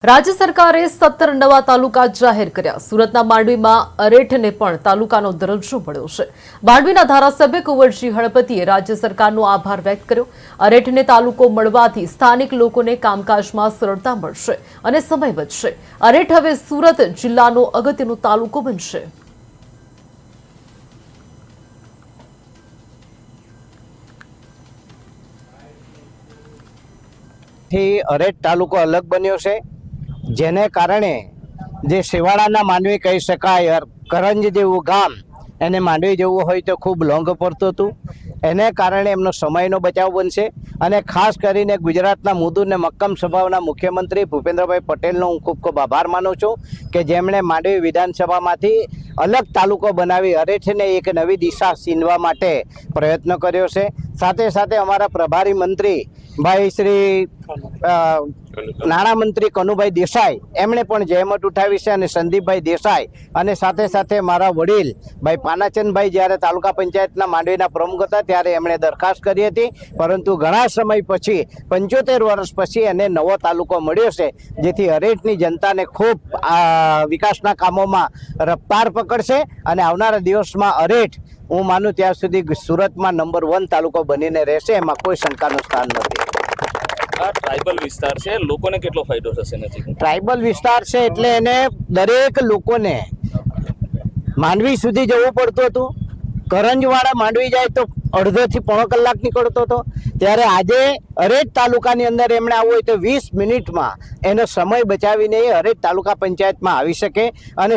રાજ્ય સરકારે 17 નવા તાલુકા જાહેર કર્યા। સુરતના માંડવીમાં અરેઠને પણ તાલુકાનો દરજ્જો મળ્યો છે। માંડવીના ધારાસભ્ય કુંવરજી હળપતિએ રાજ્ય સરકારનો આભાર વ્યક્ત કર્યો। અરેઠને તાલુકો મળવાથી સ્થાનિક લોકોને કામકાજમાં સરળતા મળશે અને સમય બચશે। અરેઠ હવે સુરત જિલ્લાનો અગત્યનો તાલુકો બનશે। અરેઠ તાલુકો અલગ બન્યો છે, જેને કારણે જે શિવાળાના માંડવી કહી શકાય, કરંજ જેવું ગામ એને માંડવી જવું હોય તો ખૂબ લોંગ પડતું હતું। એને કારણે એમનો સમયનો બચાવ બનશે અને ખાસ કરીને ગુજરાતના મૃદુ અને મક્કમ સ્વભાવના મુખ્યમંત્રી ભૂપેન્દ્રભાઈ પટેલનો હું ખૂબ ખૂબ આભાર માનું છું કે જેમણે માંડવી વિધાનસભામાંથી અલગ તાલુકો બનાવી અરેઠને એક નવી દિશા સીનવા માટે પ્રયત્ન કર્યો છે। સાથે સાથે અમારા પ્રભારી મંત્રી ભાઈ શ્રી નાણામંત્રી કનુભાઈ દેસાઈ એમણે પણ જહેમત ઉઠાવી છે અને સંદીપભાઈ દેસાઈ અને સાથે સાથે મારા વડીલ ભાઈ પાનાચંદભાઈ જ્યારે તાલુકા પંચાયતના માંડવીના પ્રમુખ હતા ત્યારે એમણે દરખાસ્ત કરી હતી, પરંતુ ઘણા સમય પછી 75 વર્ષ પછી એને નવો તાલુકો મળ્યો છે, જેથી અરેઠની જનતાને ખૂબ વિકાસના કામોમાં રફતાર પકડશે અને આવનારા દિવસમાં અરેઠ હું માનું ત્યાં સુધી સુરતમાં નંબર 1 તાલુકો બનીને રહેશે, એમાં કોઈ શંકાનું સ્થાન નથી। આ ટ્રાઇબલ વિસ્તાર છે, લોકોને કેટલો ફાયદો થશે? નથી ટ્રાઇબલ વિસ્તાર છે એટલે એને દરેક લોકોને માંડવી સુધી જવું પડતું હતું। કરંજવાળા માંડવી જાય તો અડધોથી પોણો કલાક નીકળતો હતો, ત્યારે આજે અરેઠ તાલુકાની અંદર એમણે આવવું હોય તો 20 મિનિટમાં એનો સમય બચાવીને એ અરેઠ તાલુકા પંચાયતમાં આવી શકે અને